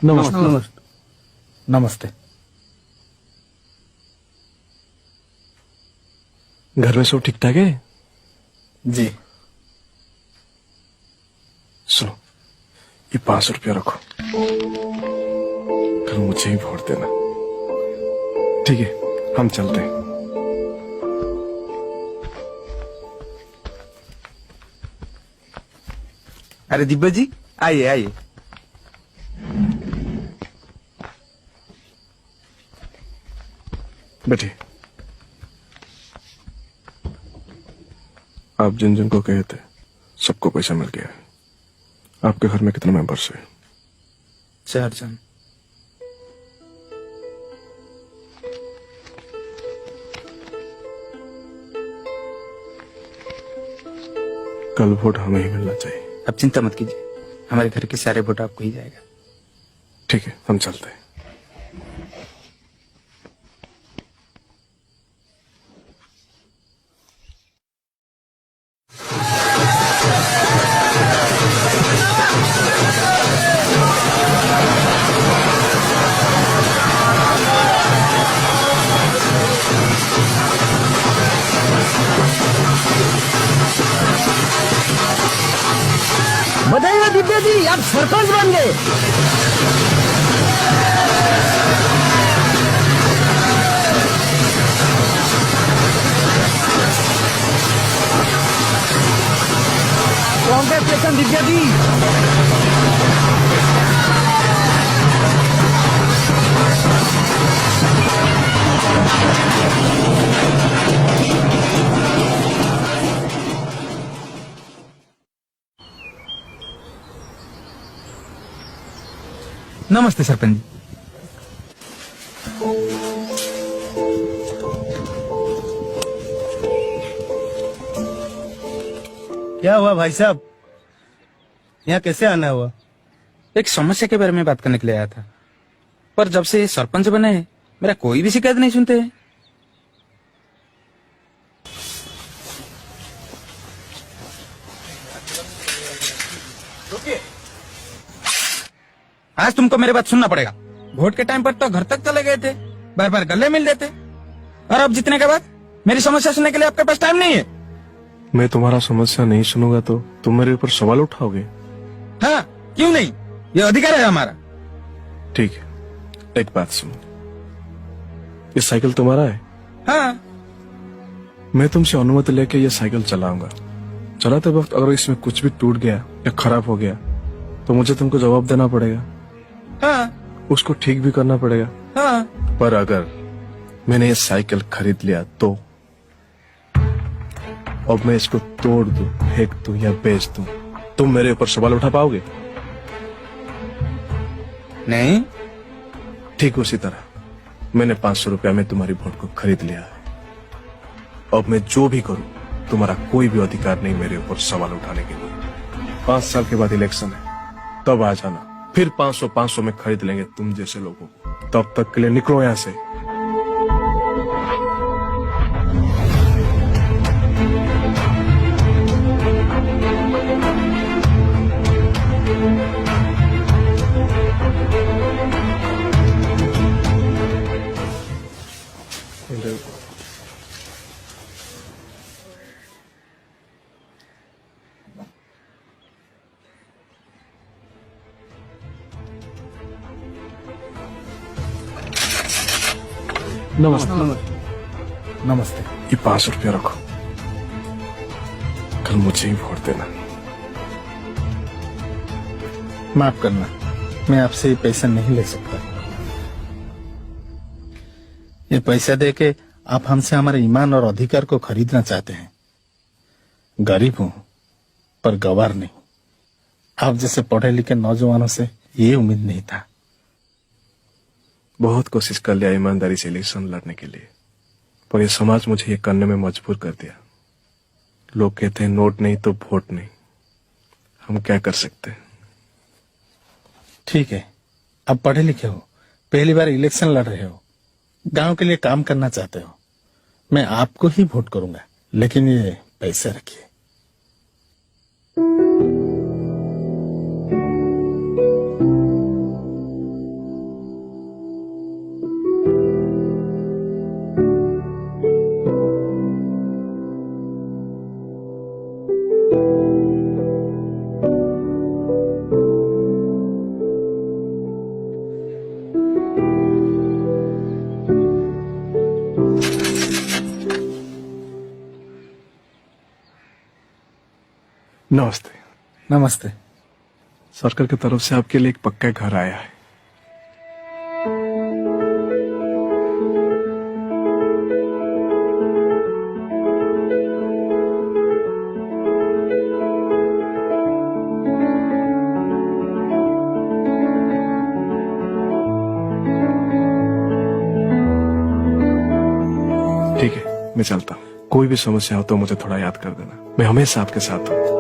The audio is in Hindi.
नमस्ते नमस्ते नमस्ते। घर में सब ठीक ठाक है? जी। सुनो, ये 500 रुपया रखो, कल मुझे ही वोट देना। ठीक है, हम चलते हैं। अरे दिब्या जी, आइए आइए। बैठिए। आप जिन जिन को कहे थे सबको पैसा मिल गया है। आपके घर में कितने मेंबर्स हैं? 4 जन। कल वोट हमें ही मिलना चाहिए। अब चिंता मत कीजिए, हमारे घर के सारे वोट आपको ही जाएगा। ठीक है, हम चलते हैं। बधाई हो दिव्या जी, आप सरपंच बन गए। कांग्रेचुलेशन दिव्या जी। नमस्ते सरपंच जी। क्या हुआ भाई साहब, यहाँ कैसे आना हुआ? एक समस्या के बारे में बात करने के लिए आया था, पर जब से सरपंच बने हैं मेरा कोई भी शिकायत नहीं सुनते हैं। आज तुमको मेरी बात सुनना पड़ेगा। वोट के टाइम पर तो घर तक चले गए थे, बार बार गले मिल लेते, और अब जीतने के बाद मेरी समस्या सुनने के लिए आपके पास टाइम नहीं है। मैं तुम्हारा समस्या नहीं सुनूंगा तो तुम मेरे ऊपर सवाल उठाओगे? हाँ, क्यों नहीं, ये अधिकार है हमारा। ठीक है, एक बात सुनो, ये साइकिल तुम्हारा है? हाँ। मैं तुमसे अनुमति लेके ये साइकिल चलाऊंगा। चलाते वक्त अगर इसमें कुछ भी टूट गया या खराब हो गया तो मुझे तुमको जवाब देना पड़ेगा। हाँ। उसको ठीक भी करना पड़ेगा। हाँ। पर अगर मैंने ये साइकिल खरीद लिया तो अब मैं इसको तोड़ दूं, फेंक दूं या बेच दूं, तुम मेरे ऊपर सवाल उठा पाओगे? नहीं। ठीक उसी तरह मैंने 500 रुपया में तुम्हारी वोट को खरीद लिया है। अब मैं जो भी करूं तुम्हारा कोई भी अधिकार नहीं मेरे ऊपर सवाल उठाने के लिए। 5 साल के बाद इलेक्शन है, तब आ जाना, फिर 500 में खरीद लेंगे तुम जैसे लोगों को। तब तक के लिए निकलो यहां से। नमस्ते। नमस्ते। ये 500 रुपया रखो, कल मुझे ही वोट देना। माफ करना, मैं आपसे ये पैसा नहीं ले सकता। ये पैसा देके आप हमसे हमारे ईमान और अधिकार को खरीदना चाहते हैं। गरीब हूं पर गवार नहीं। आप जैसे पढ़े लिखे नौजवानों से ये उम्मीद नहीं था। बहुत कोशिश कर लिया ईमानदारी से इलेक्शन लड़ने के लिए, पर यह समाज मुझे ये करने में मजबूर कर दिया। लोग कहते हैं नोट नहीं तो वोट नहीं। हम क्या कर सकते हैं? ठीक है, अब पढ़े लिखे हो, पहली बार इलेक्शन लड़ रहे हो, गांव के लिए काम करना चाहते हो। मैं आपको ही वोट करूंगा, लेकिन ये पैसे रखिए। नमस्ते। नमस्ते। सरकार की तरफ से आपके लिए एक पक्का घर आया है। ठीक है, मैं चलता हूँ। कोई भी समस्या हो तो मुझे थोड़ा याद कर देना। मैं हमेशा आपके साथ हूँ।